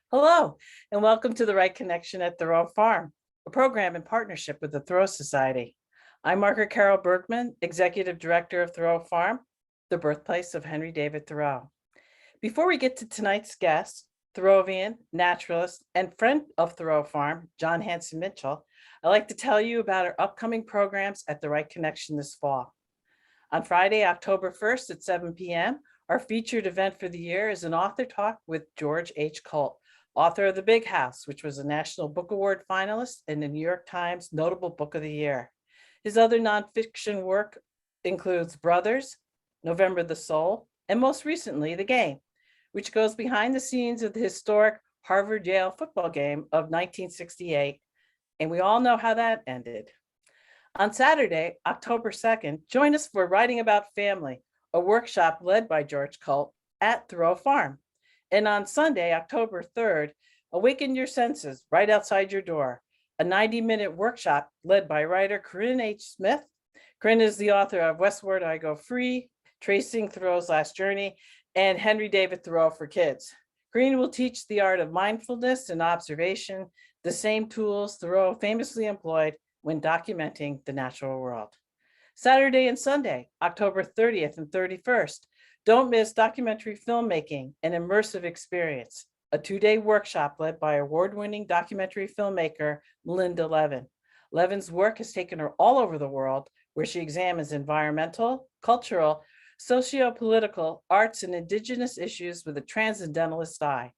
Hello, and welcome to the Right Connection at Thoreau Farm, a program in partnership with the Thoreau Society. I'm Margaret Carroll-Bergman, Executive Director of Thoreau Farm, the birthplace of Henry David Thoreau. Before we get to tonight's guest, Thoreauvian, naturalist, and friend of Thoreau Farm, John Hanson Mitchell, I'd like to tell you about our upcoming programs at the Right Connection this fall. On Friday, October 1st at 7 p.m., our featured event for the year is an author talk with George H. Colt, author of The Big House, which was a National Book Award finalist and the New York Times Notable Book of the Year. His other nonfiction work includes Brothers, November the Soul, and most recently, The Game, which goes behind the scenes of the historic Harvard-Yale football game of 1968. And we all know how that ended. On Saturday, October 2nd, join us for Writing About Family, a workshop led by George Colt at Thoreau Farm. And on Sunday, October 3rd, Awaken Your Senses right outside your door, a 90-minute workshop led by writer Corinne H. Smith. Corinne is the author of Westward I Go Free, Tracing Thoreau's Last Journey, and Henry David Thoreau for Kids. Corinne will teach the art of mindfulness and observation, the same tools Thoreau famously employed when documenting the natural world. Saturday and Sunday, October 30th and 31st, don't miss documentary filmmaking, an immersive experience, a 2-day workshop led by award-winning documentary filmmaker Melinda Levin. Levin's work has taken her all over the world, where she examines environmental, cultural, socio-political, arts, and indigenous issues with a transcendentalist eye.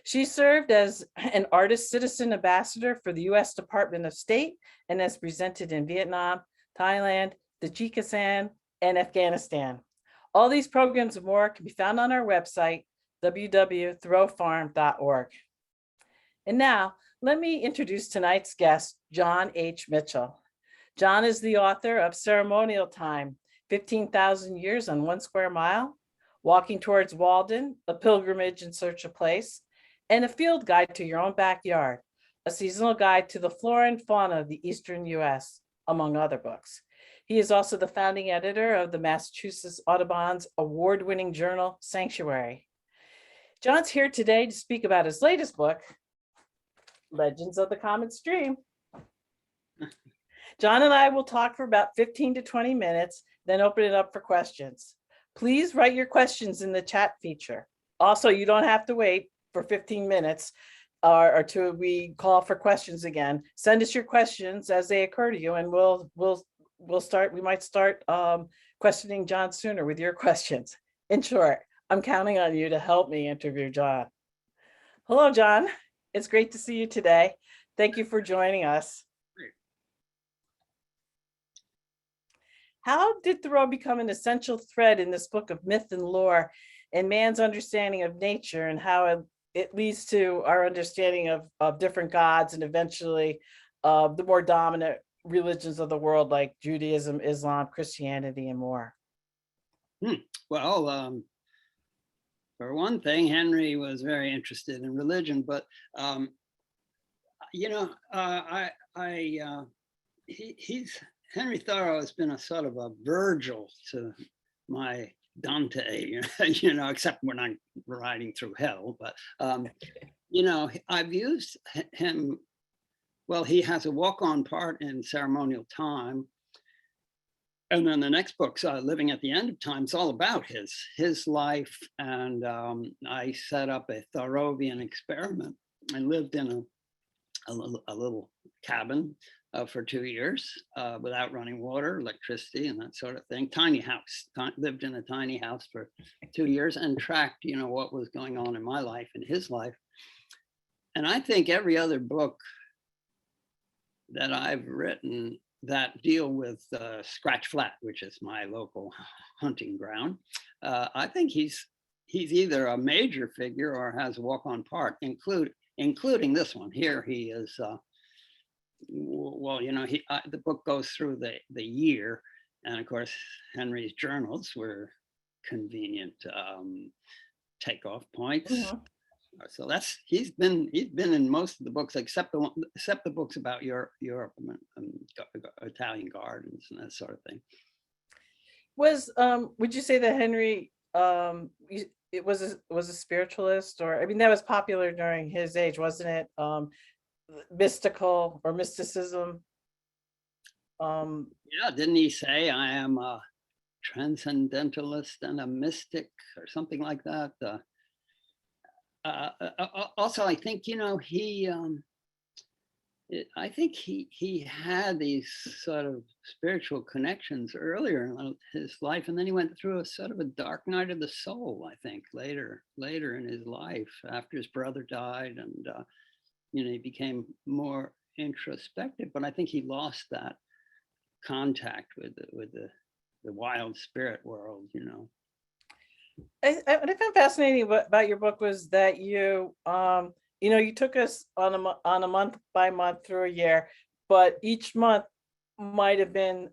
She served as an artist citizen ambassador for the U.S. Department of State and has presented in Vietnam, Thailand, Tajikistan, and Afghanistan. All these programs and more can be found on our website, www.thoreaufarm.org. And now, let me introduce tonight's guest, John H. Mitchell. John is the author of Ceremonial Time, 15,000 Years on 1 Square Mile, Walking Towards Walden, A Pilgrimage in Search of Place, and A Field Guide to Your Own Backyard, a seasonal guide to the flora and fauna of the Eastern U.S., among other books. He is also the founding editor of the Massachusetts Audubon's award-winning journal, Sanctuary. John's here today to speak about his latest book, Legends of the Common Stream. John and I will talk for about 15 to 20 minutes, then open it up for questions. Please write your questions in the chat feature. Also, you don't have to wait for 15 minutes or till we call for questions again. Send us your questions as they occur to you, and we'll start. We might start questioning John sooner with your questions. In short, I'm counting on you to help me interview John. Hello, John. It's great to see you today. Thank you for joining us. How did Thoreau become an essential thread in this book of myth and lore and man's understanding of nature, and how it leads to our understanding of different gods and eventually the more dominant religions of the world like Judaism, Islam, Christianity, and more? Well, for one thing, Henry was very interested in religion, but Henry Thoreau has been a sort of a Virgil to my Dante, except when I'm riding through hell. But, I've used him. Well, he has a walk-on part in Ceremonial Time. And then the next book's Living at the End of Time. It's all about his life. And I set up a Thoreauvian experiment. I lived in a little cabin for 2 years without running water, electricity, and that sort of thing. Tiny house. Lived in a tiny house for 2 years and tracked, what was going on in my life and his life. And I think every other book that I've written that deal with Scratch Flat, which is my local hunting ground, I think he's either a major figure or has a walk-on part, including this one. Here he is. The book goes through the year, and of course Henry's journals were convenient takeoff points. Mm-hmm. So he's been in most of the books except the books about Europe and Italian gardens and that sort of thing. Would you say that Henry it was a spiritualist, or I mean, that was popular during his age, wasn't it? Mystical or mysticism. Yeah, didn't he say, I am a transcendentalist and a mystic or something like that? Also, I think, I think he had these sort of spiritual connections earlier in his life, and then he went through a sort of a dark night of the soul. I think later in his life, after his brother died, and he became more introspective. But I think he lost that contact with the wild spirit world. What I found fascinating about your book was that you took us on a month by month through a year, but each month might have been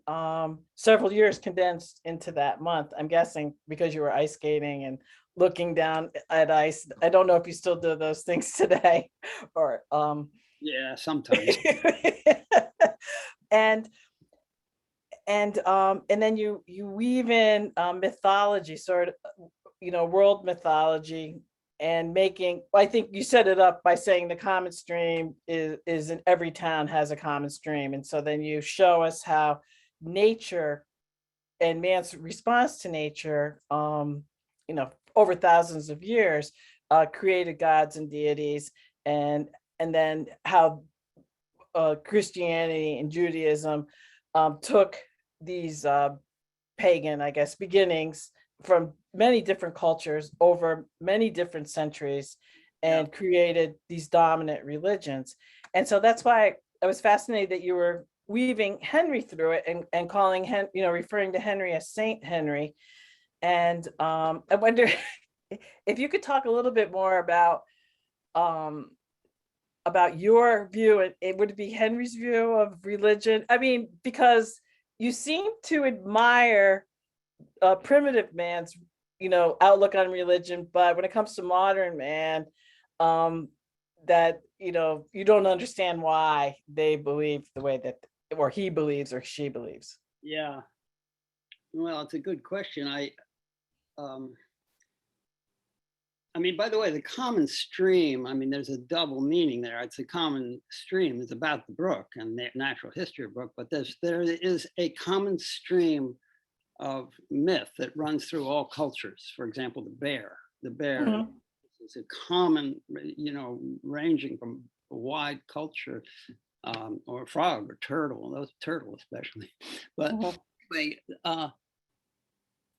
several years condensed into that month. I'm guessing because you were ice skating and looking down at ice. I don't know if you still do those things today, or Yeah, sometimes. and and then you weave in mythology, sort of, world mythology, and making, I think you set it up by saying the common stream is in every town has a common stream. And so then you show us how nature and man's response to nature, over thousands of years, created gods and deities, and then how Christianity and Judaism took these pagan, I guess, beginnings from many different cultures over many different centuries, and created these dominant religions. And so that's why I was fascinated that you were weaving Henry through it, and calling referring to Henry as Saint Henry. And I wonder if you could talk a little bit more um, about your view, and it would be Henry's view of religion. I mean, because you seem to admire primitive man's, outlook on religion, but when it comes to modern man, that you don't understand why they believe the way that, or he believes, or she believes. Yeah. Well, it's a good question. Um, I mean, by the way, the common stream, I mean, there's a double meaning there. It's a common stream. It's about the brook and the natural history of brook, but there is a common stream of myth that runs through all cultures. For example, the bear. The bear Mhm. is a common, ranging from a wide culture, or frog or turtle especially. But Mhm. anyway,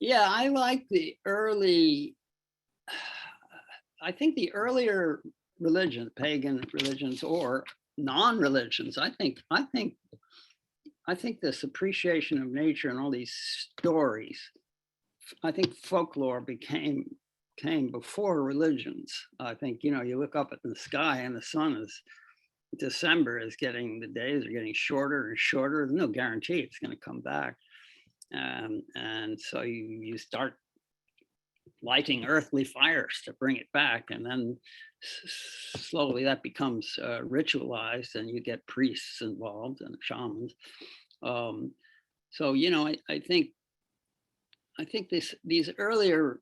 yeah, I like the early. I think the earlier religions, pagan religions or non-religions, I think this appreciation of nature and all these stories, I think folklore came before religions. I think, you look up at the sky and the sun is December is the days are getting shorter and shorter. There's no guarantee it's going to come back. And so you start lighting earthly fires to bring it back, and then slowly that becomes ritualized, and you get priests involved and shamans. So I think these earlier,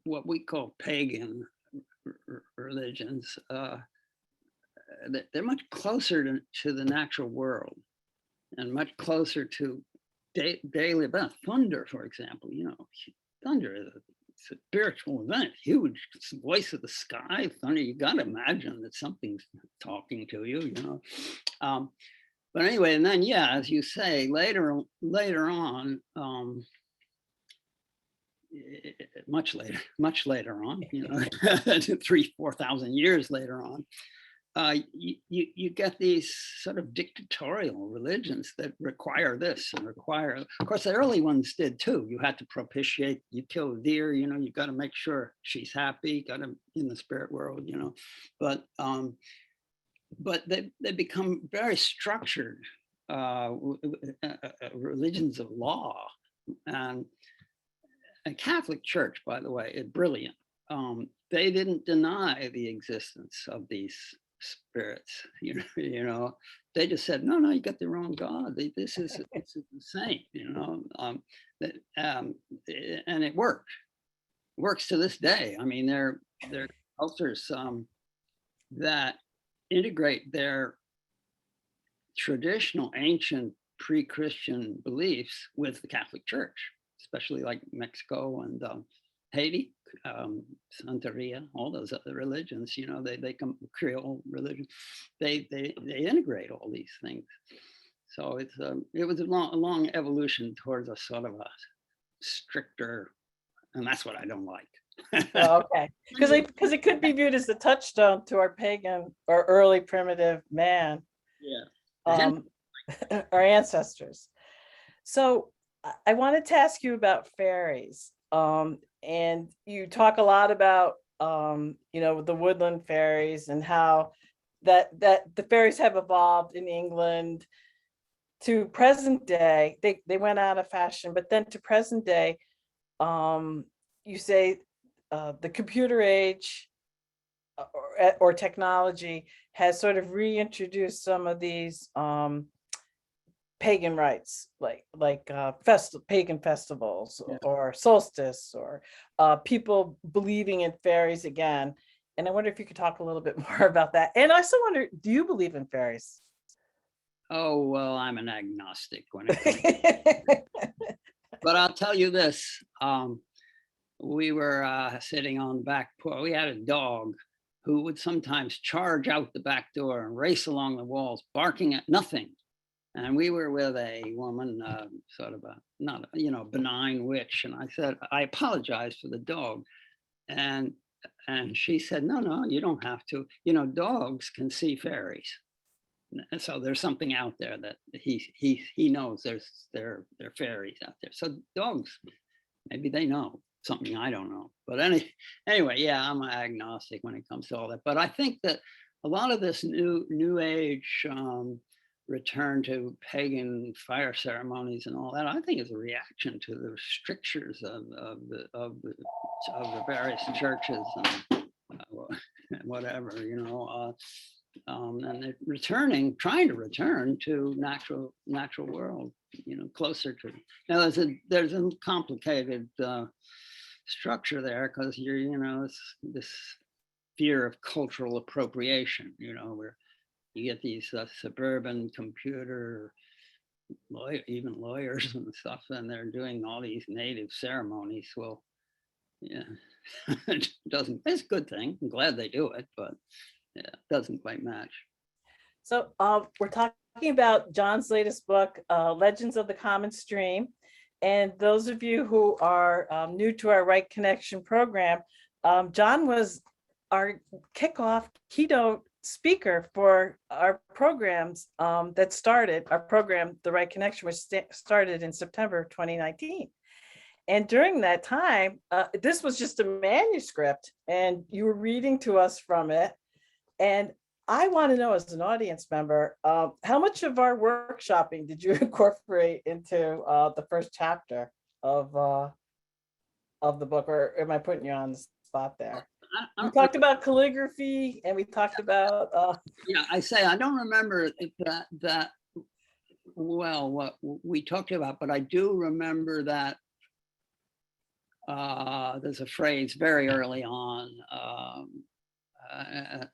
what we call pagan religions, they're much closer to the natural world, and much closer to daily events. Thunder, for example, thunder is a spiritual event, huge voice of the sky, thunder. You got to imagine that something's talking to you. But anyway, and then, yeah, as you say, later on, much later on, 3,000-4,000 years later on, you get these sort of dictatorial religions that require this and require, of course, the early ones did too. You had to propitiate, you kill a deer, you got to make sure she's happy, got to in the spirit world, but they become very structured religions of law. And a Catholic Church, by the way, is brilliant. They didn't deny the existence of these spirits, they just said, no, you got the wrong God. This is the saint, and it worked. works to this day. I mean, they're cultures that integrate their traditional ancient pre-Christian beliefs with the Catholic Church, especially like Mexico and Haiti, Santeria, all those other religions. You know, they come Creole religion. They integrate all these things. So it was a long evolution towards a sort of a stricter, and that's what I don't like. Oh, okay, because it could be viewed as the touchstone to our pagan or early primitive man, Yeah. our ancestors. So I wanted to ask you about fairies. And you talk a lot about the woodland fairies and how that the fairies have evolved in England to present day. They went out of fashion, but then to present day, you say the computer age or technology has sort of reintroduced some of these pagan rites, like pagan festivals, Yeah. or solstice, or people believing in fairies again. And I wonder if you could talk a little bit more about that. And I also wonder, do you believe in fairies? Oh, well, I'm an agnostic when it comes. But I'll tell you this. We were sitting on the back porch. We had a dog who would sometimes charge out the back door and race along the walls, barking at nothing. And we were with a woman, sort of not benign witch. And I said, I apologize for the dog. And she said, no, you don't have to. Dogs can see fairies. And so there's something out there that he knows there are fairies out there. So dogs, maybe they know something I don't know. But anyway, yeah, I'm agnostic when it comes to all that. But I think that a lot of this new age return to pagan fire ceremonies and all that, I think is a reaction to the strictures of the various churches and whatever, and they're trying to return to natural world, closer to. Now there's a complicated structure there because this fear of cultural appropriation, where you get these suburban computer even lawyers and stuff, and they're doing all these native ceremonies. Well, yeah, it's a good thing. I'm glad they do it, but yeah, it doesn't quite match. So we're talking about John's latest book, Legends of the Common Stream. And those of you who are new to our Right Connection program, John was our kickoff keynote speaker for our programs that started, our program, The Right Connection, which started in September 2019. And during that time, this was just a manuscript and you were reading to us from it. And I want to know, as an audience member, how much of our workshopping did you incorporate into the first chapter of the book, or am I putting you on the spot there? We talked about calligraphy, and we talked about. Yeah, I don't remember that well what we talked about, but I do remember that there's a phrase very early on.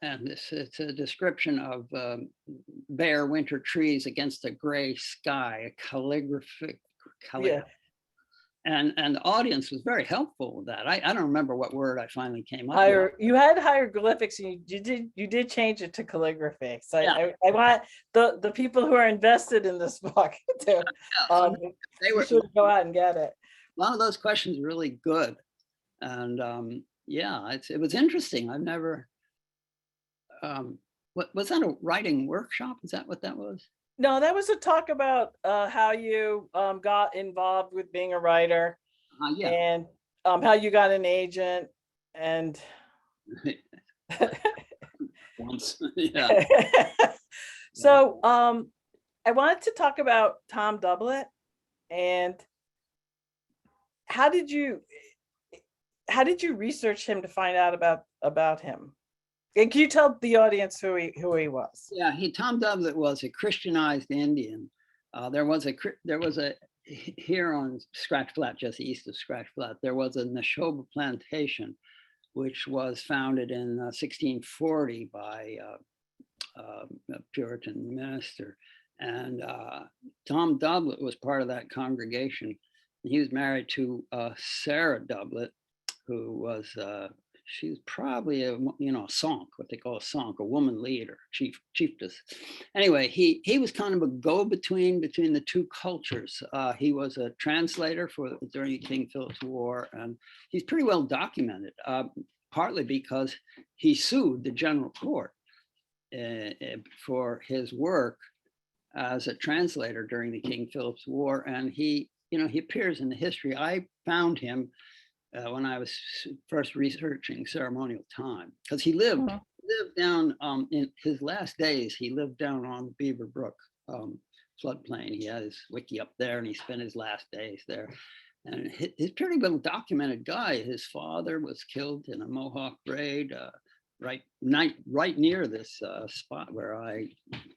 And it's a description of bare winter trees against a gray sky, a calligraphic. Yeah. And the audience was very helpful with that. I don't remember what word I finally came up with. You had hieroglyphics, and you did change it to calligraphy. So yeah. I want the people who are invested in this book to should go out and get it. A lot of those questions are really good, and it was interesting. I've never. What was that, a writing workshop? Is that what that was? No, that was a talk about how you got involved with being a writer, Yeah. and how you got an agent, and once, yeah. So I wanted to talk about Tom Doublet, and how did you research him to find out about him? And can you tell the audience who he was? Yeah, Tom Doublet was a Christianized Indian. There was a here on Scratch Flat, just east of Scratch Flat, there was a Neshoba plantation, which was founded in 1640 by a Puritan minister. And Tom Doublet was part of that congregation. He was married to Sarah Doublet, who was she was probably a sonk, what they call a sonk, a woman leader, chiefess. Anyway, he was kind of a go-between between the two cultures. He was a translator during King Philip's War, and he's pretty well documented, partly because he sued the General Court for his work as a translator during the King Philip's War, and he appears in the history. I found him when I was first researching ceremonial time, because he lived down in his last days. He lived down on the Beaver Brook floodplain. He had his wiki up there, and he spent his last days there. And he's pretty well documented guy. His father was killed in a Mohawk raid right near this spot where I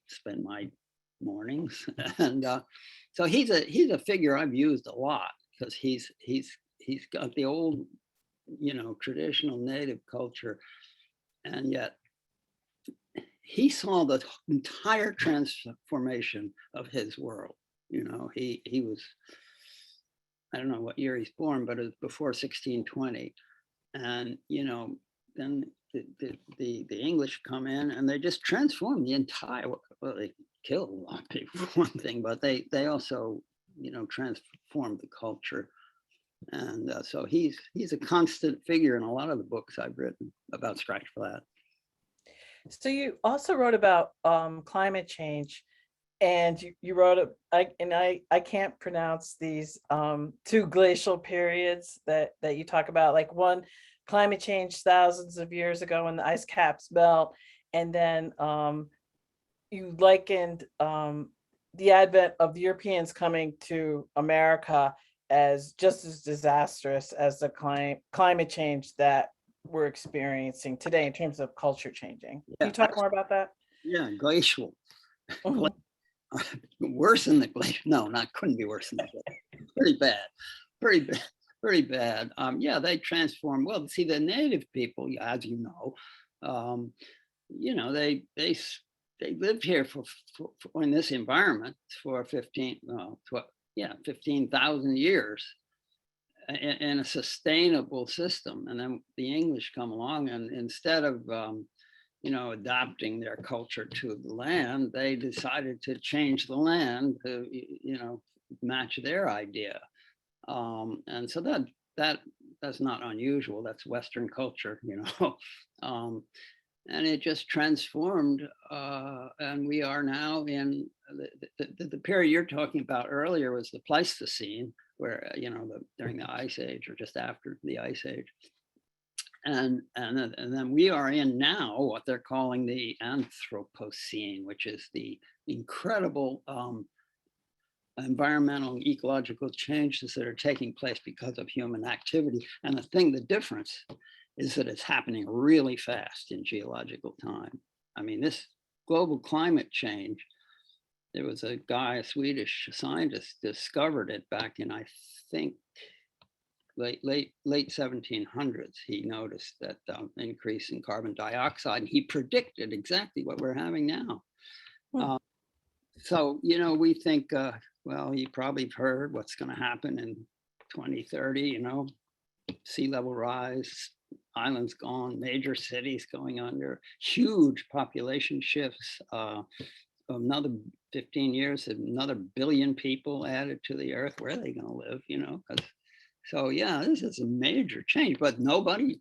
spend my mornings. And so he's a figure I've used a lot, because he's got the old, traditional native culture, and yet he saw the entire transformation of his world. He was, I don't know what year he's born, but it was before 1620. And, then the English come in and they just transform the entire, well, they killed a lot of people for one thing, but they also, transformed the culture. And so he's a constant figure in a lot of the books I've written about Scratch Flat. So you also wrote about climate change, and you wrote I can't pronounce these two glacial periods that you talk about, like one climate change thousands of years ago when the ice caps melt, and then you likened the advent of the Europeans coming to America as just as disastrous as the climate change that we're experiencing today in terms of culture changing. Can you talk more about that? Yeah, glacial. Worse than the glacier. No, couldn't be worse than the glacier. Pretty bad. Yeah, they transform. Well, see, the native people, as you know, they lived here for in this environment for 15,000 years in a sustainable system. And then the English come along, and instead of adapting their culture to the land, they decided to change the land to match their idea. And so that's not unusual. That's Western culture, and it just transformed. And we are now in the period you're talking about earlier was the Pleistocene, where during the Ice Age or just after the Ice Age. And then we are in now what they're calling the Anthropocene, which is the incredible environmental and ecological changes that are taking place because of human activity. And the difference is that it's happening really fast in geological time. I mean, this global climate change, there was a guy, a Swedish scientist, discovered it back in, I think, late 1700s. He noticed that increase in carbon dioxide, and he predicted exactly what we're having now. So, we think, well, you probably heard what's going to happen in 2030, sea level rise, islands gone, major cities going under, huge population shifts, another 15 years, another billion people added to the earth. Where are they going to live, So yeah, this is a major change, but nobody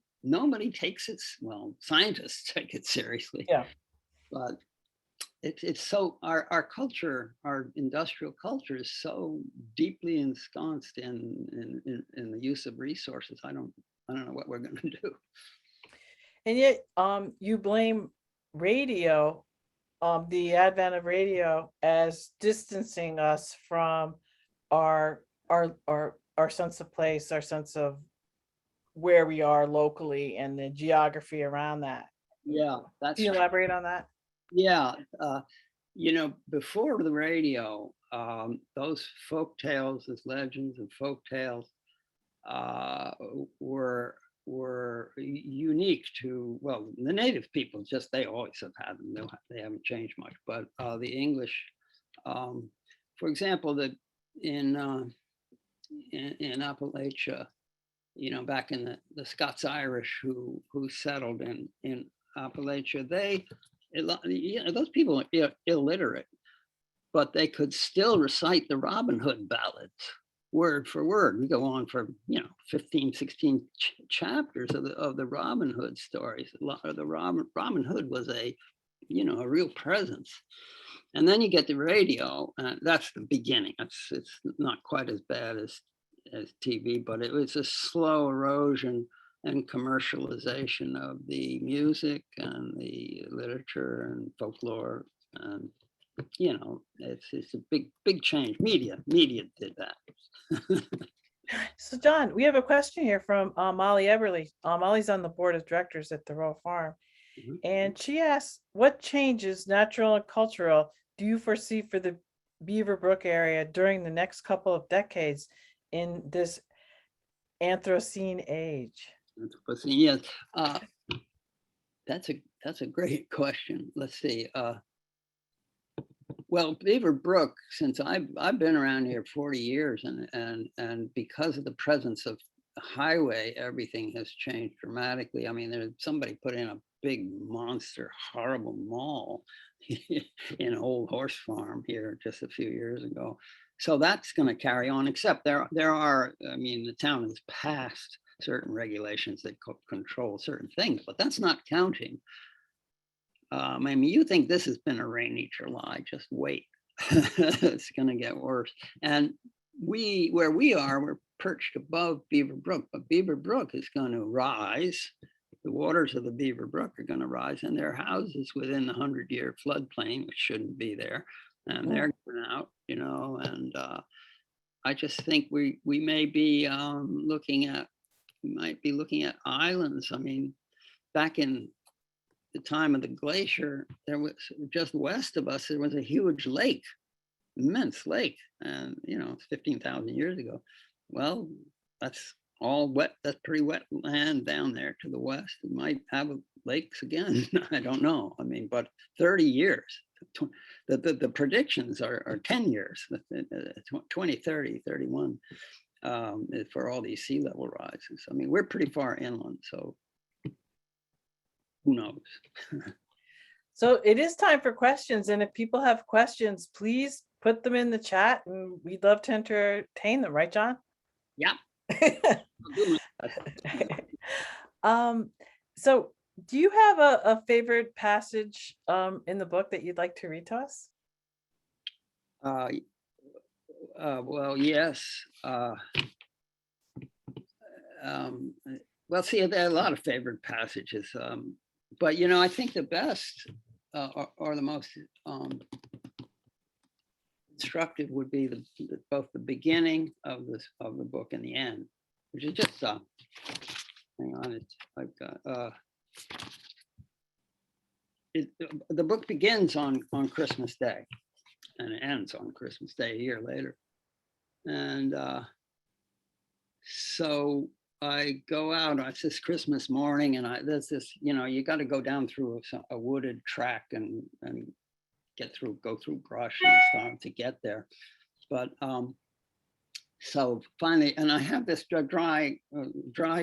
takes it, well, scientists take it seriously. Yeah. But it's so, our culture, our industrial culture is so deeply ensconced in the use of resources. I don't know what we're going to do. And yet you blame radio, the advent of radio, as distancing us from our sense of place, our sense of where we are locally and the geography around that. Yeah, that's. Can you elaborate on that? Yeah, before the radio, those folk tales, those legends and folk tales, uh, were unique to, well, the native people. Just they always have had them. They haven't changed much. But the English, for example, in Appalachia, back in the Scots-Irish who settled in Appalachia, those people are illiterate, but they could still recite the Robin Hood ballads word for word. We go on for 15, 16 chapters of the Robin Hood stories. The Robin Hood was a real presence. And then you get the radio, and that's the beginning. It's not quite as bad as TV, but it was a slow erosion and commercialization of the music and the literature and folklore. And it's a big change. Media did that. So John, we have a question here from Molly Eberly. Molly's on the board of directors at Thoreau Farm. Mhm. And she asks, what changes, natural and cultural, do you foresee for the Beaver Brook area during the next couple of decades in this Anthropocene age? Yes, that's a great question. Let's see. Well, Beaver Brook, since I've been around here 40 years, and because of the presence of the highway, everything has changed dramatically. I mean, somebody put in a big monster, horrible mall in Old Horse Farm here just a few years ago. So that's going to carry on, except there are, the town has passed certain regulations that control certain things, but that's not counting. You think this has been a rainy July, just wait. It's going to get worse. And where we are, we're perched above Beaver Brook, but Beaver Brook is going to rise. The waters of the Beaver Brook are going to rise, and there are houses within the 100-year floodplain, which shouldn't be there. And they're going out, and I just think we may be looking at islands. Back in the time of the glacier, there was just west of us, there was a huge lake, immense lake. And, it's 15,000 years ago. Well, that's all wet. That's pretty wet land down there to the west. We might have lakes again. I don't know. But 30 years, the predictions are 10 years, 2030, 31 for all these sea level rises. We're pretty far inland, so who knows? So it is time for questions. And if people have questions, please put them in the chat and we'd love to entertain them. Right, John? Yeah. So do you have a favorite passage in the book that you'd like to read to us? Well, yes. Well, see, there are a lot of favorite passages, but I think the best or the most instructive would be both the beginning of the book and the end, which is just hang on, I've got the book begins on Christmas Day and it ends on Christmas Day a year later, and so I go out. It's this Christmas morning, and there's this. You got to go down through a wooded track and go through brush and stuff to get there. But so finally, and I have this dry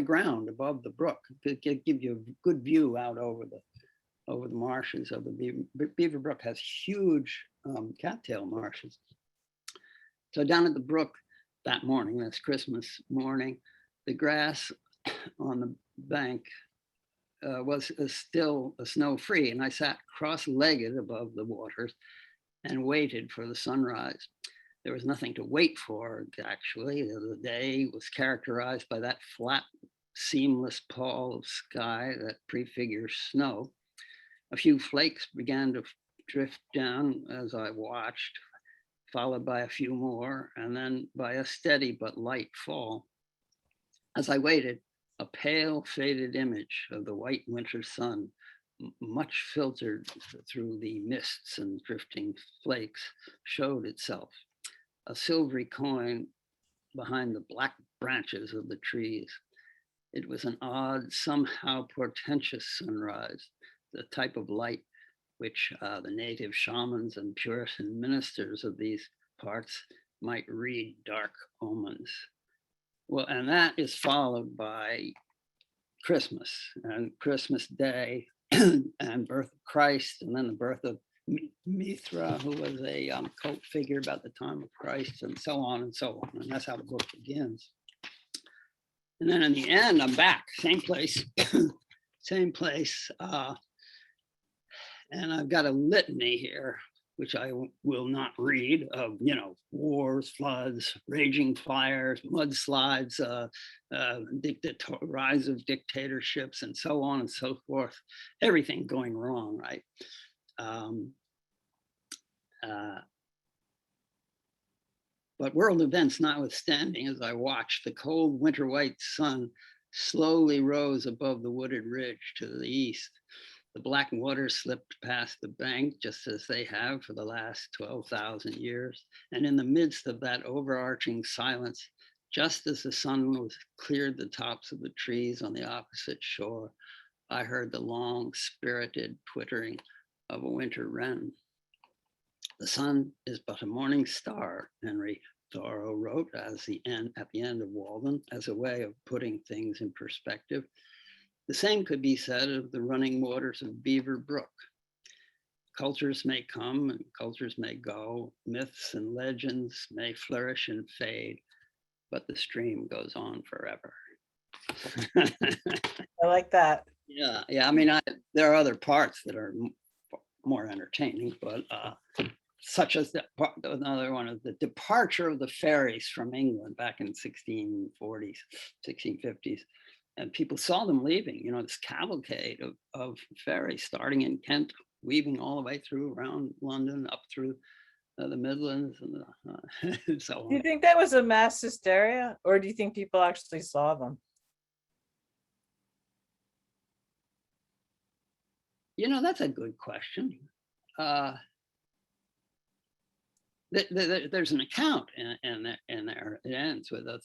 ground above the brook to give you a good view out over the marshes of the Beaver Brook. Has huge cattail marshes. So down at the brook that morning, that's Christmas morning, the grass on the bank was still snow-free, and I sat cross-legged above the waters and waited for the sunrise. There was nothing to wait for, actually. The day was characterized by that flat, seamless pall of sky that prefigures snow. A few flakes began to drift down as I watched, followed by a few more, and then by a steady but light fall. As I waited, a pale, faded image of the white winter sun, much filtered through the mists and drifting flakes, showed itself. a silvery coin behind the black branches of the trees. It was an odd, somehow portentous sunrise, the type of light which the native shamans and Puritan ministers of these parts might read dark omens. Well, and that is followed by Christmas and Christmas Day and birth of Christ, and then the birth of Mithra, who was a cult figure about the time of Christ, and so on and so on. And that's how the book begins. And then in the end, I'm back, same place, same place. And I've got a litany here, which I will not read, of, wars, floods, raging fires, mudslides, rise of dictatorships, and so on and so forth. Everything going wrong, right? But world events notwithstanding, as I watched, the cold winter white sun slowly rose above the wooded ridge to the east. The black waters slipped past the bank, just as they have for the last 12,000 years. And in the midst of that overarching silence, just as the sun was cleared the tops of the trees on the opposite shore, I heard the long, spirited twittering of a winter wren. The sun is but a morning star, Henry Thoreau wrote at the end of Walden, as a way of putting things in perspective. The same could be said of the running waters of Beaver Brook. Cultures may come and cultures may go, myths and legends may flourish and fade, but the stream goes on forever. I like that. Yeah. I mean, there are other parts that are more entertaining, but such as another one of the departure of the ferries from England back in 1640s, 1650s. And people saw them leaving, this cavalcade of ferries starting in Kent, weaving all the way through around London, up through the Midlands, and so on. Do you think that was a mass hysteria, or do you think people actually saw them? That's a good question. There's an account in there. It ends with a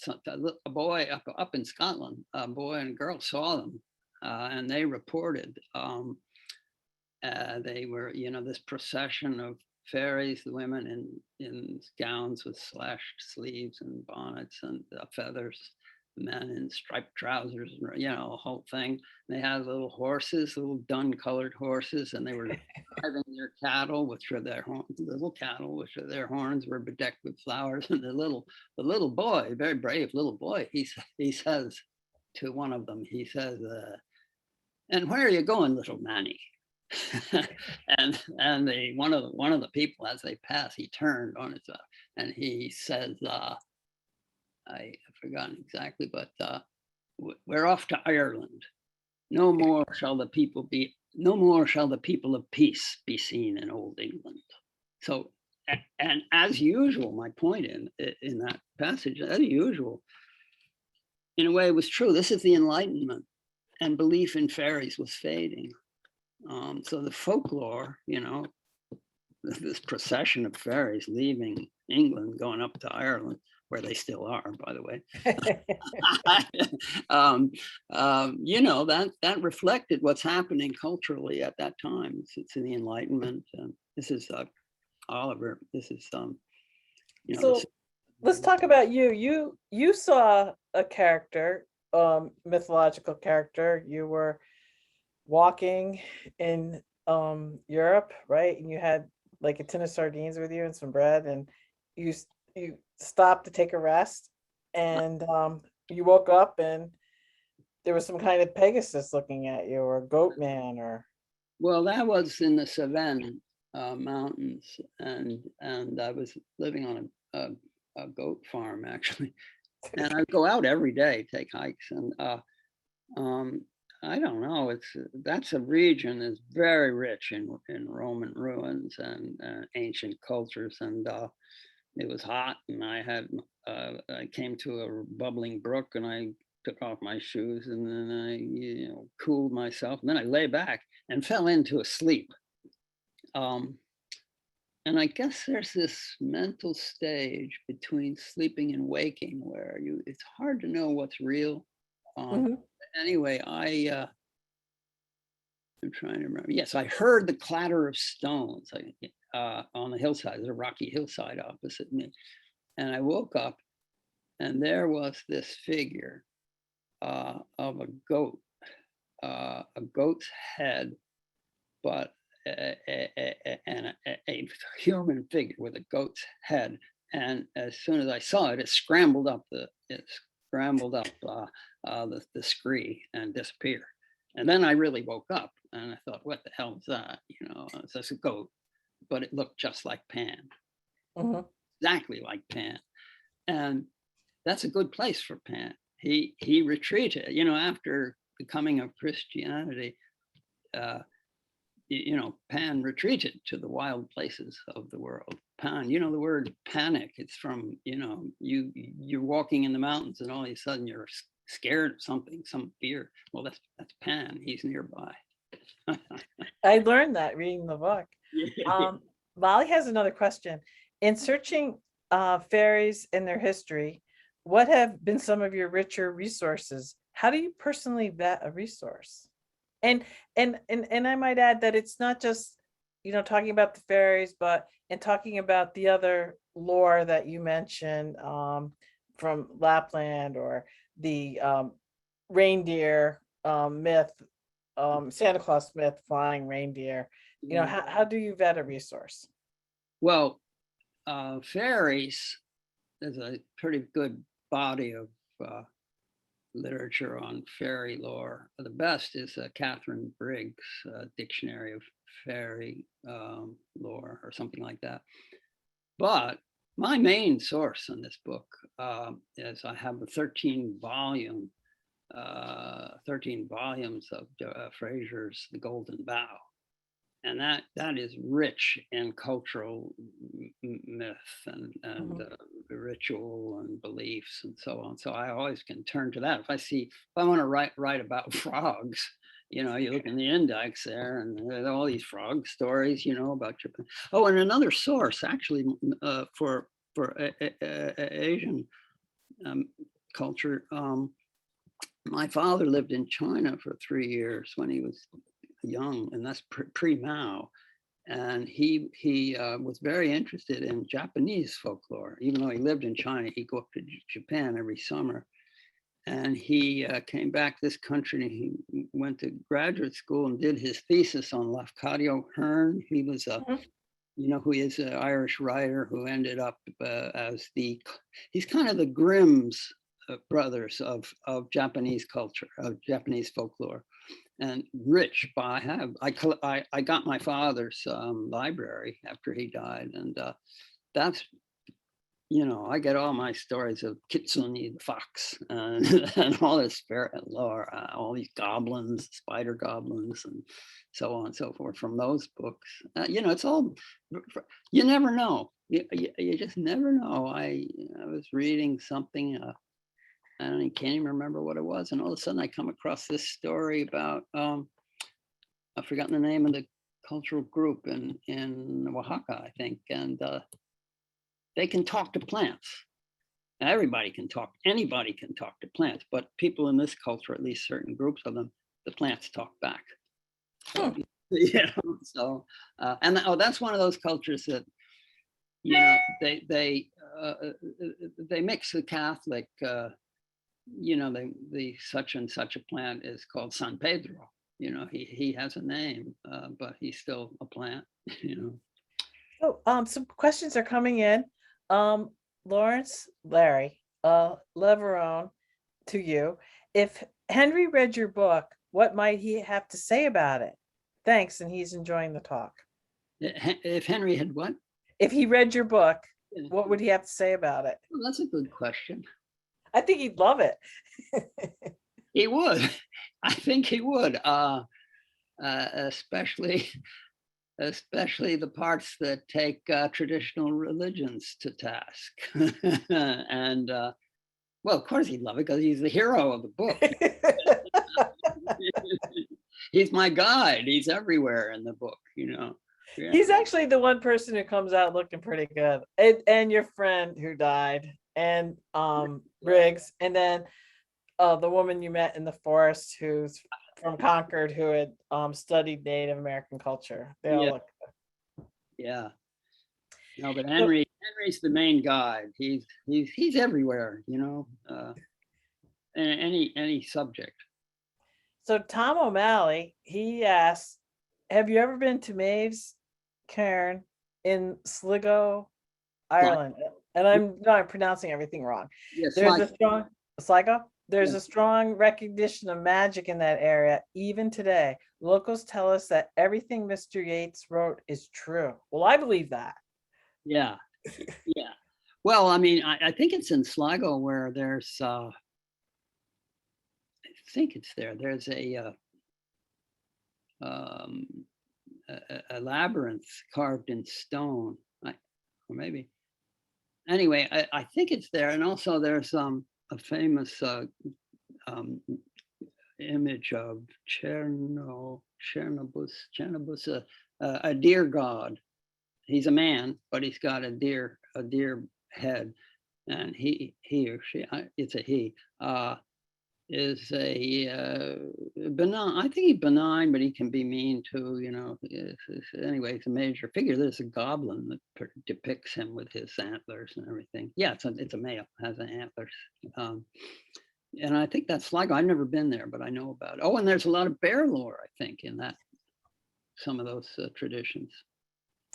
boy up in Scotland. A boy and a girl saw them, and they reported. They were, this procession of fairies, the women in gowns with slashed sleeves and bonnets and feathers, men in striped trousers, the whole thing. They had little horses, little dun-colored horses, and they were driving their cattle, which are their horns were bedecked with flowers. And the little boy, very brave little boy, he says to one of them, he says, "And where are you going, little Manny?" and one of the people, as they pass, he turned on his and he says, I've forgotten exactly, but we're off to Ireland. No more shall the people of peace be seen in old England. So, and as usual, my point in that passage, as usual, in a way, was true. This is the Enlightenment, and belief in fairies was fading. So the folklore, this procession of fairies leaving England, going up to Ireland, where they still are, by the way. That reflected what's happening culturally at that time. It's in the Enlightenment. This is Oliver. This is So let's talk about you. You saw a character, mythological character. You were walking in Europe, right? And you had like a tin of sardines with you and some bread, and you stopped to take a rest, and you woke up and there was some kind of Pegasus looking at you, or a goat man, or... Well, that was in the Cevennes mountains, and I was living on a goat farm, actually, and I go out every day, take hikes, and I don't know, that's a region that's very rich in Roman ruins and ancient cultures, and it was hot, and I came to a bubbling brook, and I took off my shoes, and then I cooled myself, and then I lay back and fell into a sleep. And I guess there's this mental stage between sleeping and waking where it's hard to know what's real. Um, Mhm. anyway, I'm trying to remember. Yes, I heard the clatter of stones on the hillside. There's a rocky hillside opposite me. And I woke up and there was this figure of a goat's head, but a human figure with a goat's head. And as soon as I saw it, it scrambled up the scree and disappeared. And then I really woke up and I thought, what the hell is that? You know, it's just a goat, but it looked just like Pan, Mhm. exactly like Pan. And that's a good place for Pan. He retreated, you know, after the coming of Christianity. Uh, Pan retreated to the wild places of the world. Pan, you know, the word panic, it's from, you're walking in the mountains and all of a sudden you're scared of something, some fear. Well, that's Pan. He's nearby. I learned that reading the book. Yeah. Um, Molly has another question. In searching fairies and their history, what have been some of your richer resources? How do you personally vet a resource? And and I might add that it's not just, talking about the fairies, but in talking about the other lore that you mentioned, from Lapland, or the reindeer myth, Santa Claus myth, flying reindeer. How do you vet a resource? Well, fairies, there's a pretty good body of uh, literature on fairy lore. The best is Catherine Briggs' Dictionary of Fairy Lore or something like that. But my main source in this book is I have a 13 volumes of Fraser's The Golden Bough. And that is rich in cultural myth and Mhm. ritual and beliefs and so on. So I always can turn to that. If I want to write about frogs, you look in the index there, and there's all these frog stories, about Japan. Oh, and another source actually for Asian um, culture. My father lived in China for 3 years when he was young, and that's pre-Mao. And he was very interested in Japanese folklore. Even though he lived in China, he'd go up to Japan every summer. And he came back to this country, and he went to graduate school and did his thesis on Lafcadio Hearn. He was Mhm. who is an Irish writer who ended up he's kind of the Grimm's brothers of Japanese culture, of Japanese folklore, and rich. But I got my father's library after he died, and that's I get all my stories of Kitsune the fox and all this spirit lore, all these goblins, spider goblins, and so on and so forth from those books. It's all, you never know. You just never know. I was reading something, I don't, can't even remember what it was, and all of a sudden I come across this story about I've forgotten the name of the cultural group in Oaxaca, I think, and they can talk to plants. Everybody can talk, anybody can talk to plants, but people in this culture, at least certain groups of them, the plants talk back. So, Hmm. that's one of those cultures that, they mix the Catholic, the such and such a plant is called San Pedro. He has a name, but he's still a plant, So, some questions are coming in. Lawrence, Larry, Leverone, to you. If Henry read your book, what might he have to say about it? Thanks, and he's enjoying the talk. If Henry had what? If he read your book, Yeah. what would he have to say about it? Well, that's a good question. I think he'd love it. He would. I think he would, especially the parts that take traditional religions to task. And well, of course he'd love it because he's the hero of the book. He's my guide. He's everywhere in the book. Yeah. He's actually the one person who comes out looking pretty good. And your friend who died, and Briggs, and then the woman you met in the forest who's from Concord, who had studied Native American culture. They all Yeah. look Yeah. No, but so, Henry's the main guide. He's everywhere, in any subject. so Tom O'Malley, he asks, have you ever been to Maeve's Cairn in Sligo, Like, Ireland? And I'm pronouncing everything wrong. yes, There's like, a strong Sligo. There's yeah, a strong recognition of magic in that area, even today. Locals tell us that everything Mr. Yeats wrote is true. Well, I believe that. yeah, yeah. Well, I mean, I think it's in Sligo where there's, I think it's there. There's um, a labyrinth carved in stone, or maybe. Anyway, I think it's there, and also there's a famous um, image of Chernobus, a deer god. He's a man, but he's got a deer head, and he or she, it's a he, is a benign. I think he's benign, but he can be mean too. Anyway, it's a major figure. There's a goblin that depicts him with his antlers and everything. Yeah, it's a male, has an antlers. And I think that's Sligo. I've never been there, but I know about it. Oh, and there's a lot of bear lore, I think, in some of those traditions.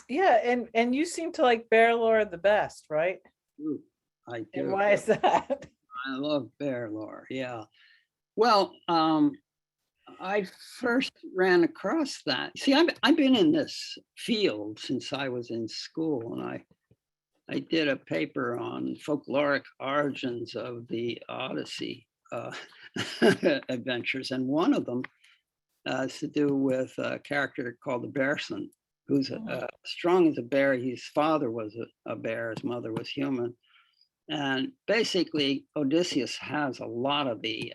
Yeah, and you seem to like bear lore the best, right? Ooh, I And do. why is that? I love bear lore. Yeah. Well, I first ran across that. See, I've been in this field since I was in school, and I did a paper on folkloric origins of the Odyssey adventures, and one of them has to do with a character called the Bearson, who's strong as a bear. His father was a bear, his mother was human. And basically, Odysseus has a lot of the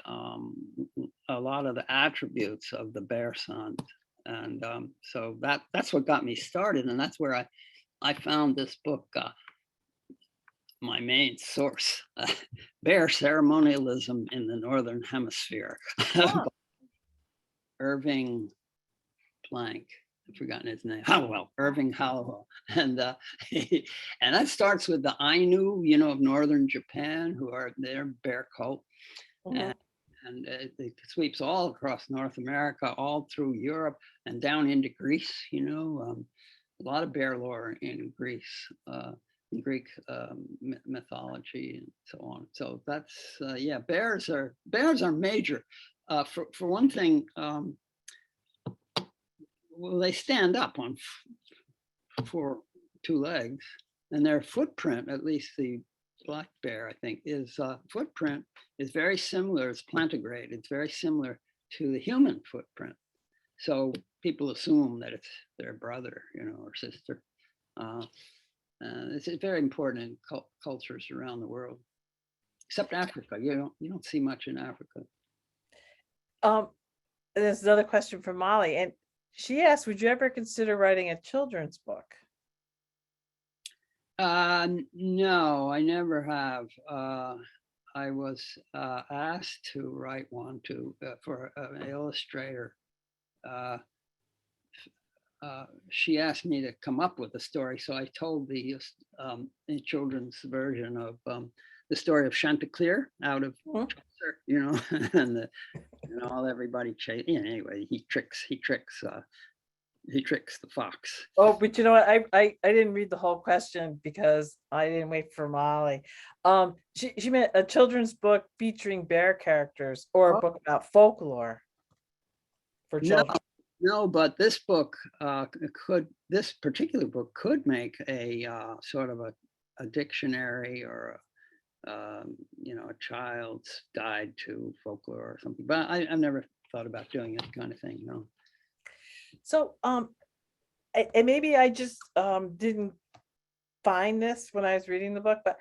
attributes of the bear son, and so that's what got me started, and that's where I found this book, my main source, Bear Ceremonialism in the Northern Hemisphere, Huh. Irving Blank. I've forgotten his name. Hallowell, Irving Hallowell. And and that starts with the Ainu, of northern Japan, who are their bear cult. Mhm. And it sweeps all across North America, all through Europe, and down into Greece. A lot of bear lore in Greece, in Greek mythology, and so on. So that's yeah, bears are major. For one thing, well, they stand up on two legs, and their footprint, at least the black bear, I think, is footprint is very similar. It's plantigrade. It's very similar to the human footprint. So people assume that it's their brother, or sister. It's very important in cultures around the world, except Africa. You don't see much in Africa. There's another question from Molly, and she asked, would you ever consider writing a children's book? No, I never have. I was asked to write one for an illustrator. She asked me to come up with a story, so I told the children's version of the story of Chanticleer out of Chaucer, and all everybody chase. Anyway, he tricks the fox. Oh, but you know what? I didn't read the whole question because I didn't wait for Molly. She meant a children's book featuring bear characters, or a book about folklore for children. No, but this book this particular book could make a sort of a dictionary, or a child's guide to folklore or something. But I've never thought about doing that kind of thing. No. So and maybe I just didn't find this when I was reading the book, but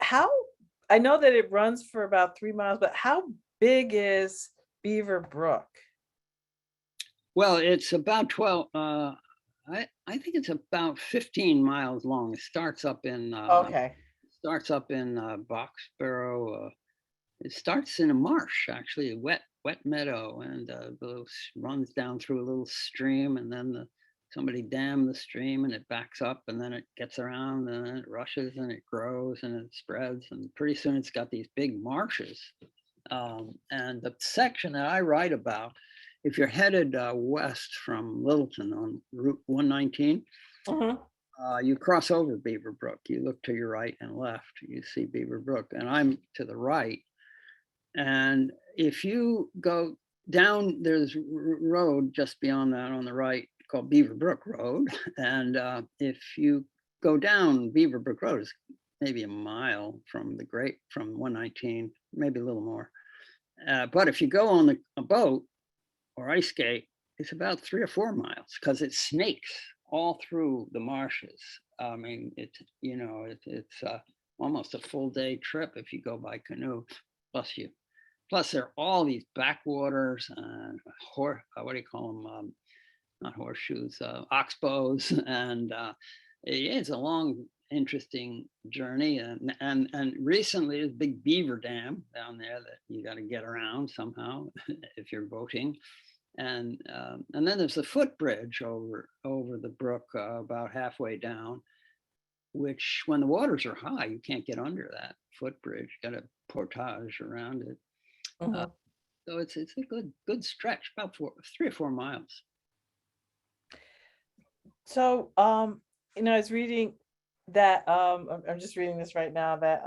I know that it runs for about 3 miles, but how big is Beaver Brook? Well, it's about 12. I think it's about 15 miles long. It Okay. starts up in Boxborough. It starts in a marsh, actually, a wet meadow, and runs down through a little stream, and then somebody dammed the stream, and it backs up, and then it gets around, and then it rushes, and it grows, and it spreads, and pretty soon it's got these big marshes. And the section that I write about, if you're headed west from Littleton on Route 119, Mhm. you cross over Beaver Brook. You look to your right and left, you see Beaver Brook, and I'm to the right. And if you go down, there's road just beyond that on the right called Beaver Brook Road. And if you go down Beaver Brook Road, is maybe a mile from 119, maybe a little more. But if you go on a boat or ice skate, it's about 3 or 4 miles because it snakes all through the marshes. I mean, it's almost a full day trip if you go by canoe. Plus there are all these backwaters and what do you call them? Not horseshoes, oxbows, and it's a long, interesting journey. And recently, there's a big beaver dam down there that you got to get around somehow if you're boating. And then there's a footbridge over the brook about halfway down, which when the waters are high, you can't get under that footbridge. You got to portage around it. Uh, Mhm. so it's a good stretch, about 3 or 4 miles. So, I was reading that, I'm just reading this right now that,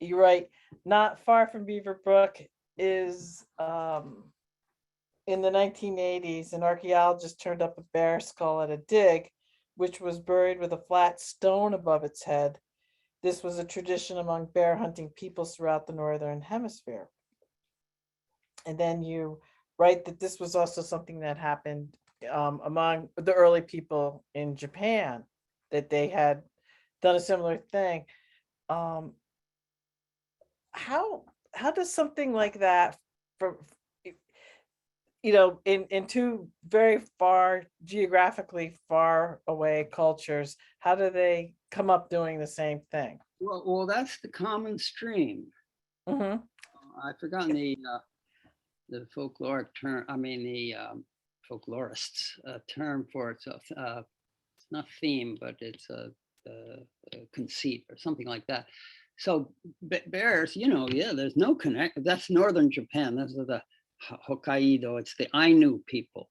you write, not far from Beaver Brook is, in the 1980s, an archaeologist turned up a bear skull at a dig, which was buried with a flat stone above its head. This was a tradition among bear hunting peoples throughout the Northern Hemisphere. And then you write that this was also something that happened, among the early people in Japan, that they had done a similar thing. Um, how does something like that, for in two very far geographically far away cultures, how do they come up doing the same thing? Well, that's the common stream. Hmm. I've forgotten the folkloric term. I mean the folklorists term for it. So it's not theme, but it's a conceit or something like that. So bears, yeah, there's no connect. That's northern Japan. Those are the Hokkaido. It's the Ainu people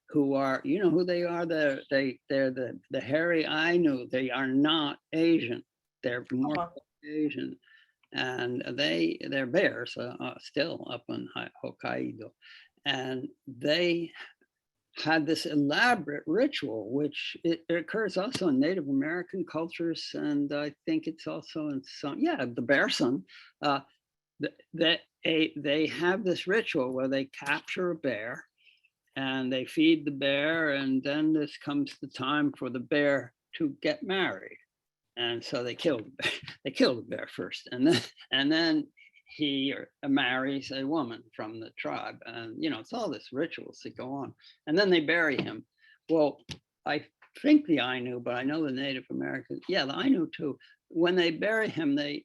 who are, you know who they are. They're the hairy Ainu. They are not Asian. They're more Uh-huh. Asian, and they're bears still up in Hokkaido, and they had this elaborate ritual, which it occurs also in Native American cultures, and I think it's also in the bear sun. Uh, that they have this ritual where they capture a bear and they feed the bear, and then this comes the time for the bear to get married, and so they kill the bear. They kill the bear first, and then he marries a woman from the tribe, and it's all this rituals that go on, and then they bury him. Well, I think the Ainu, but I know the Native Americans, yeah, the Ainu too. When they bury him, they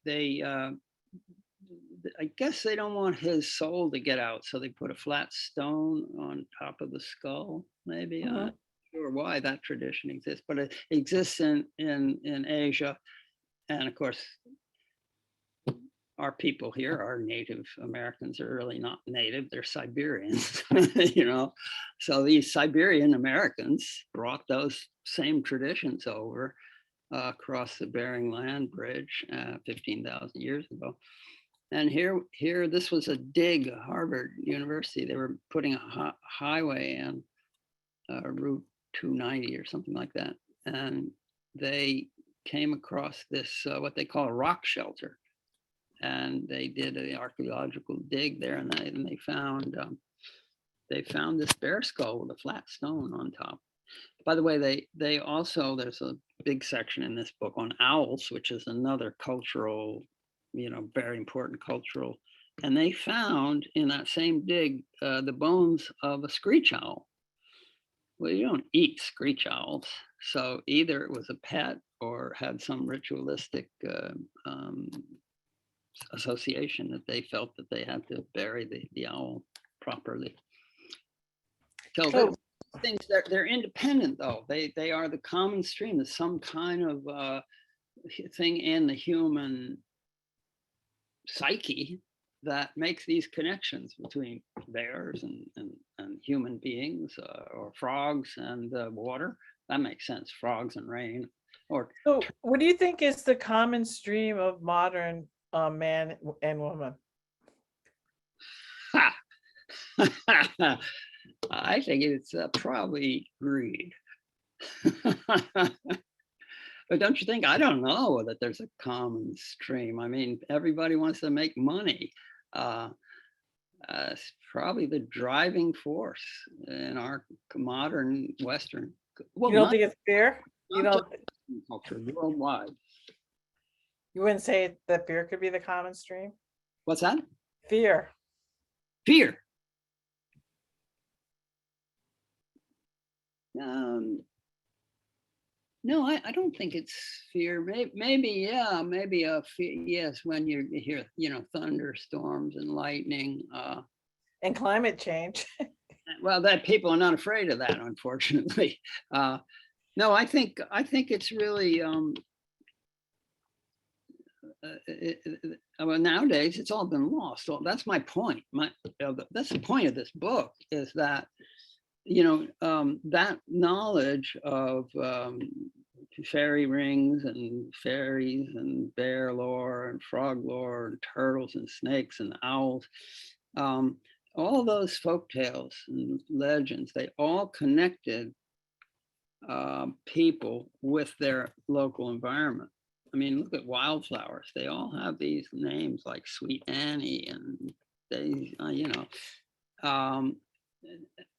I guess they don't want his soul to get out, so they put a flat stone on top of the skull. Maybe I'm Hmm. not sure why that tradition exists, but it exists in Asia, and of course, our people here, our Native Americans, are really not native; they're Siberians, So these Siberian Americans brought those same traditions over across the Bering Land Bridge 15,000 years ago. And here, this was a dig, Harvard University. They were putting a highway in Route 290 or something like that, and they came across this what they call a rock shelter, and they did an archaeological dig there, and they found this bear skull with a flat stone on top. By the way, they also, there's a big section in this book on owls, which is another cultural, very important cultural. And they found in that same dig the bones of a screech owl. Well, you don't eat screech owls. So either it was a pet or had some ritualistic um, association that they felt that they had to bury the owl properly. So So, things they're independent though. They are the common stream. There's some kind of thing in the human psyche that makes these connections between bears and human beings, or frogs and water. That makes sense. Frogs and rain. Or so what do you think is the common stream of modern man and woman? I think it's probably greed. But don't you think? I don't know that there's a common stream. I mean, everybody wants to make money. Uh, it's probably the driving force in our modern Western, well, You don't think it's fear? You not just don't, Western culture, worldwide. you wouldn't say that fear could be the common stream? What's that? Fear. Fear. Um, no, I don't think it's fear. Maybe, yeah, maybe a fear. Yes, when you hear, thunderstorms and lightning. And climate change. Well, that people are not afraid of that, unfortunately. No, I think it's really well, nowadays it's all been lost. So that's my point. That's the point of this book, is that that knowledge of fairy rings and fairies and bear lore and frog lore and turtles and snakes and owls, all those folk tales and legends, they all connected people with their local environment. I mean, look at wildflowers. They all have these names like Sweet Annie and they, um,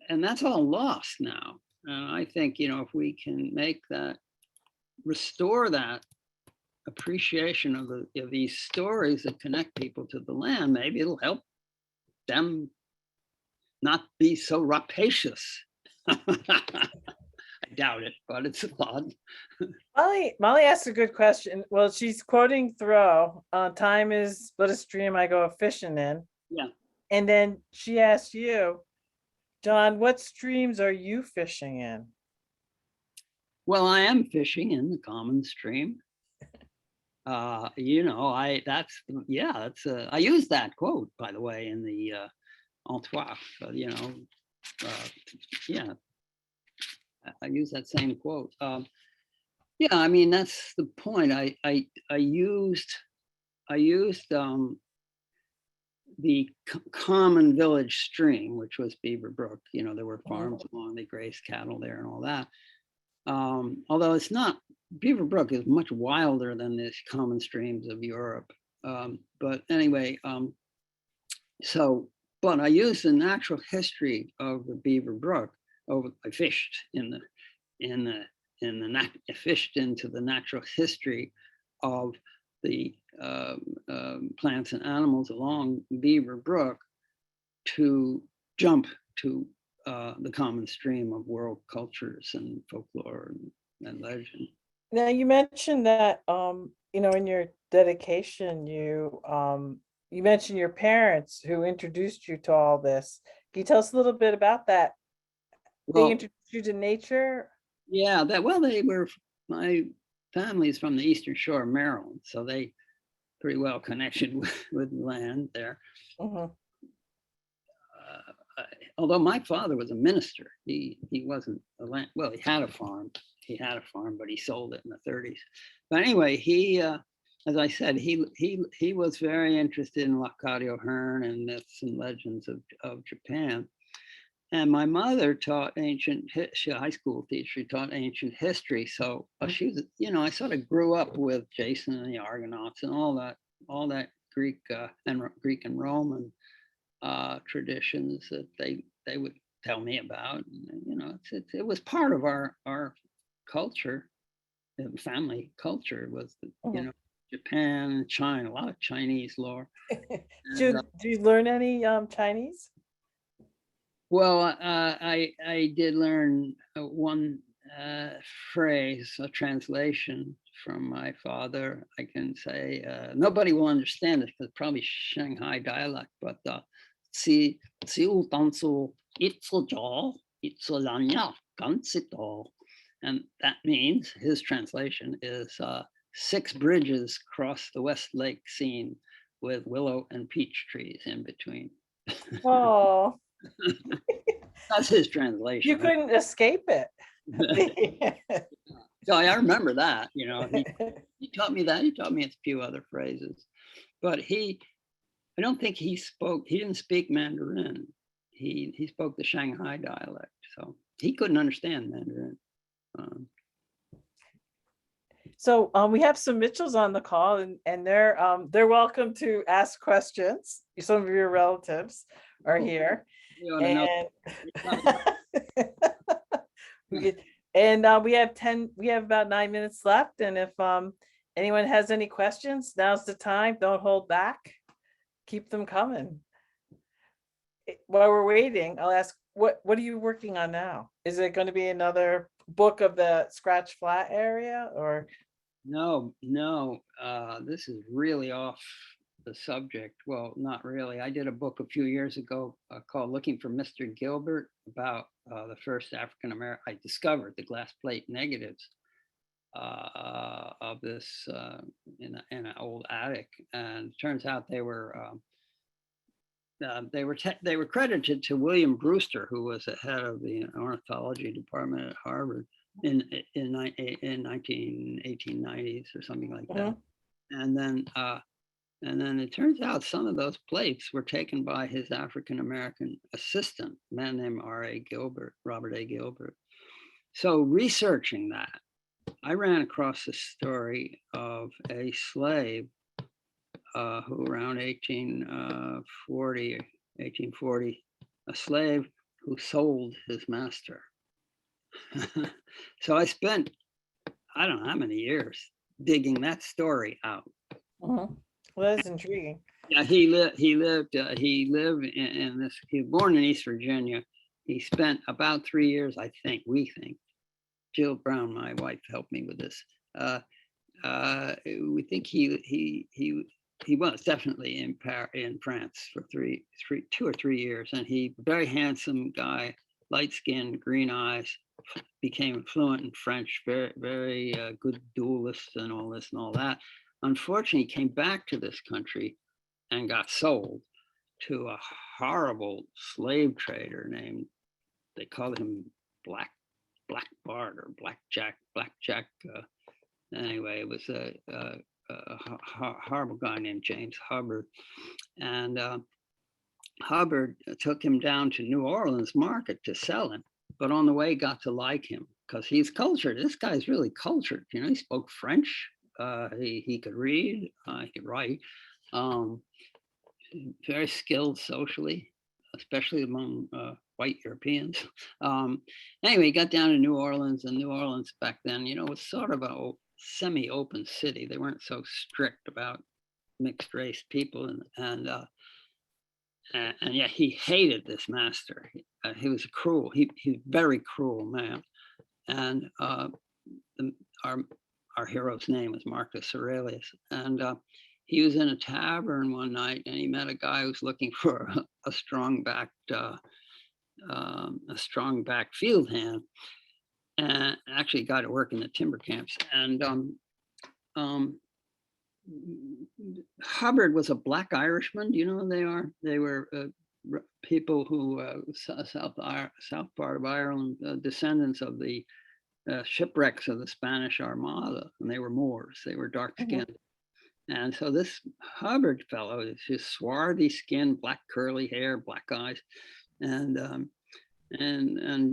and that's all lost now. And I think, if we can restore that appreciation of these stories that connect people to the land, maybe it'll help them not be so rapacious. I doubt it, but it's a thought. Molly asked a good question. Well, she's quoting Thoreau, time is but a stream I go fishing in. Yeah. And then she asked you, John, what streams are you fishing in? Well, I am fishing in the common stream. I use that quote, by the way, in the Entourage. Yeah, I use that same quote. Yeah, I mean, that's the point. I used the common village stream, which was Beaver Brook. There were farms along, they grazed cattle there and all that. Although it's not, Beaver Brook is much wilder than the common streams of Europe. But anyway, but I used the natural history of the Beaver Brook. I fished fished into the natural history of the plants and animals along Beaver Brook to jump to the common stream of world cultures and folklore and legend. Now you mentioned that in your dedication you mentioned your parents who introduced you to all this. Can you tell us a little bit about that? They Well, introduced you to nature? yeah, my family's from the Eastern Shore of Maryland, so they pretty well connected with land there. Mhm. Although my father was a minister, he wasn't well, he had a farm, but he sold it in the 30s. But anyway, he, as I said, he was very interested in Lafcadio Hearn and myths and legends of Japan. And my mother taught she a high school teacher, taught ancient history. So she was, I sort of grew up with Jason and the Argonauts and all that Greek and Roman traditions that they would tell me about. It was part of our culture, family culture, was Japan, China, a lot of Chinese lore. Do you learn any Chinese? Well, I did learn one phrase, a translation from my father. I can say nobody will understand it because probably Shanghai dialect, but si u tansu itso lanya gansito, and that means his translation is 6 bridges cross the West Lake scene with willow and peach trees in between. Oh, That's his you translation. couldn't escape it. So I remember that, he taught me that. He taught me a few other phrases, but I don't think he didn't speak Mandarin. He spoke the Shanghai dialect, so he couldn't understand Mandarin. So we have some Mitchells on the call, and they're welcome to ask questions. Some of your relatives are here, You ought to know. and we have about 9 minutes left. And if anyone has any questions, now's the time. Don't hold back. Keep them coming. While we're waiting, I'll ask, what are you working on now? Is it going to be another book of the Scratch Flat area, or? No, this is really off the subject. Well, not really. I did a book a few years ago called Looking for Mr. Gilbert about the first African American. I discovered the glass plate negatives of this in an old attic, and it turns out they were credited to William Brewster, who was the head of the ornithology department at Harvard in 1890s or something like that. And then it turns out some of those plates were taken by his African American assistant, a man named Robert A. Gilbert. So researching that, I ran across the story of a slave who around 1840, a slave who sold his master. So I spent, I don't know how many years digging that story out. Well, that's intriguing. Yeah, he lived in this, he was born in East Virginia. He spent about 3 years, we think. Jill Brown, my wife, helped me with this. We think he was definitely in France for 2 or 3 years, and he very handsome guy, light skinned, green eyes, became fluent in French, very very good duelist and all this and all that. Unfortunately, he came back to this country and got sold to a horrible slave trader named, they called him Black Bart or Blackjack. Anyway, it was a horrible guy named James Hubbard, and Hubbard took him down to New Orleans market to sell him, but on the way got to like him because he's cultured. This guy's really cultured. He spoke French. He could read. He could write. Very skilled socially, especially among white Europeans. Anyway, he got down to New Orleans, and New Orleans back then, was sort of a semi-open city. They weren't so strict about mixed race people, and yet he hated this master. He was cruel. He was a very cruel man, and our hero's name was Marcus Aurelius, and he was in a tavern one night, and he met a guy who was looking for a strong-backed field hand, and actually got to work in the timber camps. And Hubbard was a Black Irishman. Do you know who they are? They were people who south part of Ireland, descendants of the shipwrecks of the Spanish Armada, and they were Moors. They were dark-skinned. And so this Hubbard fellow is just swarthy skin, black curly hair, black eyes, and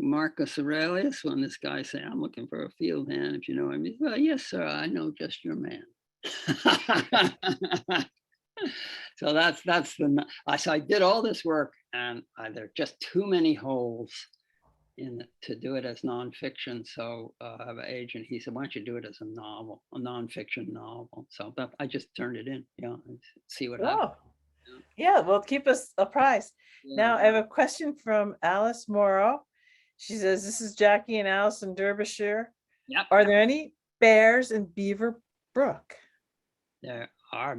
Marcus Aurelius, when this guy said, "I'm looking for a field hand, if you know him," he said, "Well, yes, sir, I know just your man." So that's the. So I did all this work, and there are just too many holes in it to do it as nonfiction. So I have an agent. He said, "Why don't you do it as a novel, a nonfiction novel?" So I just turned it in. See what happens. Yeah, well, keep us apprised. Yeah. Now, I have a question from Alice Morrow. She says, this is Jackie and Alice in Derbyshire. Yep. Are there any bears in Beaver Brook? There are,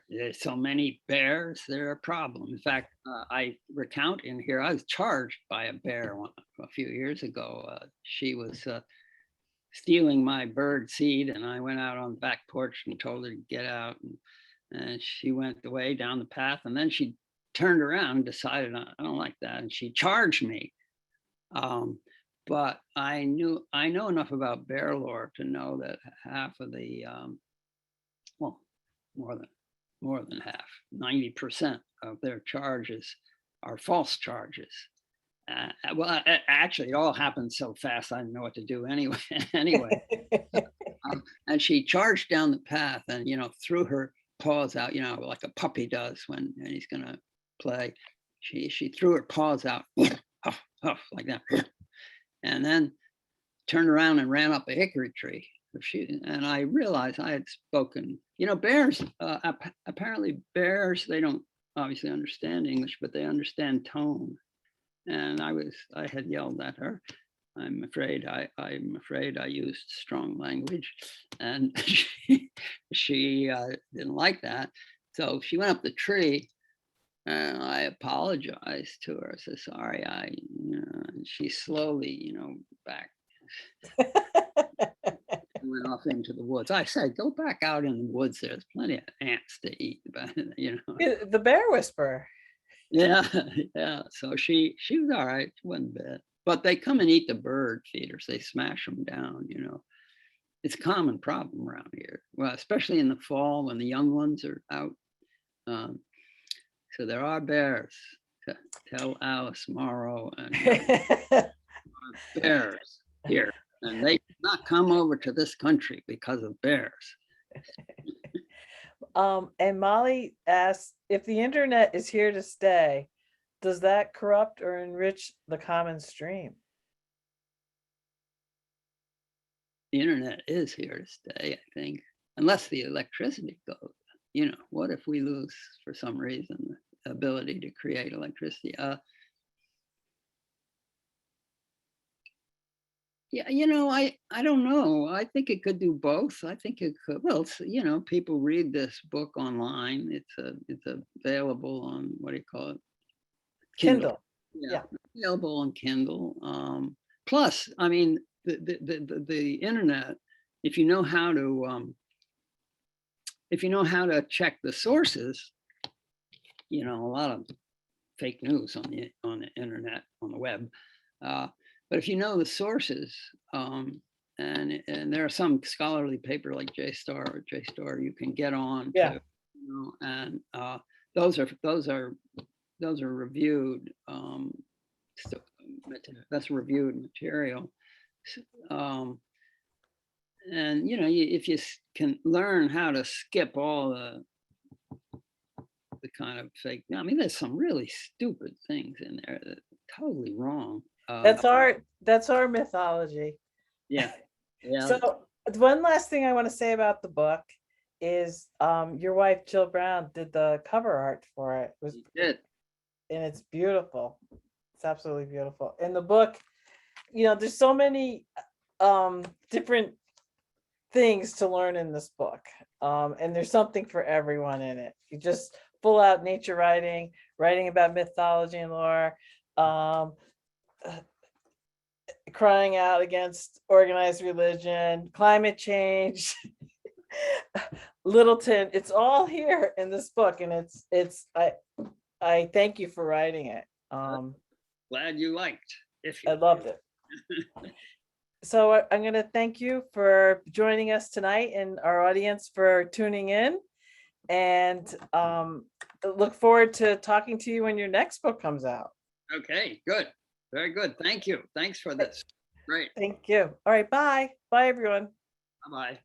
there's so many bears, they're a problem. In fact, I recount in here, I was charged by a bear a few years ago. She was stealing my bird seed, and I went out on the back porch and told her to get out. And she went away down the path, and then she turned around and decided, I don't like that. And she charged me. But I know enough about bear lore to know that half of the, well, more than half, 90% of their charges are false charges. Well, actually, it all happened so fast, I didn't know what to do anyway. Anyway, and she charged down the path and, threw her paws out, like a puppy does when he's gonna play. She threw her paws out, huff, huff, like that, and then turned around and ran up a hickory tree. And I realized I had spoken. Bears, apparently bears, they don't obviously understand English, but they understand tone. And I had yelled at her. I'm afraid I used strong language, and she didn't like that. So she went up the tree, and I apologized to her. I said, sorry, and she slowly, back went off into the woods. I said, go back out in the woods. There's plenty of ants to eat, but The bear whisperer. Yeah, yeah. So she was all right. She wasn't bad. But they come and eat the bird feeders. They smash them down. It's a common problem around here. Well, especially in the fall when the young ones are out. So there are bears. Tell Alice Morrow, and bears here, and they not come over to this country because of bears. And Molly asks, if the internet is here to stay, does that corrupt or enrich the common stream? The internet is here to stay, I think, unless the electricity goes. What if we lose, for some reason, the ability to create electricity? Yeah, I don't know. I think it could do both. I think it could. Well, people read this book online. It's available on, what do you call it? Kindle. Yeah, available on Kindle. Plus, I mean, the internet, if you know how to check the sources, a lot of fake news on the internet, on the web. But if you know the sources, and there are some scholarly paper like JSTOR you can get on to, and those are reviewed. That's reviewed material. And if you can learn how to skip all the kind of fake, I mean, there's some really stupid things in there that are totally wrong. That's our mythology. Yeah. So one last thing I want to say about the book is your wife Jill Brown did the cover art for it. And it's beautiful. It's absolutely beautiful. In the book, there's so many different things to learn in this book, and there's something for everyone in it. You just full out nature writing about mythology and lore, crying out against organized religion, climate change, Littleton. It's all here in this book, and I thank you for writing it. Glad you liked. I loved it. So I'm going to thank you for joining us tonight, and our audience for tuning in, and look forward to talking to you when your next book comes out. Okay, good. Very good. Thank you. Thanks for this. Great. Thank you. All right. Bye. Bye, everyone. Bye-bye.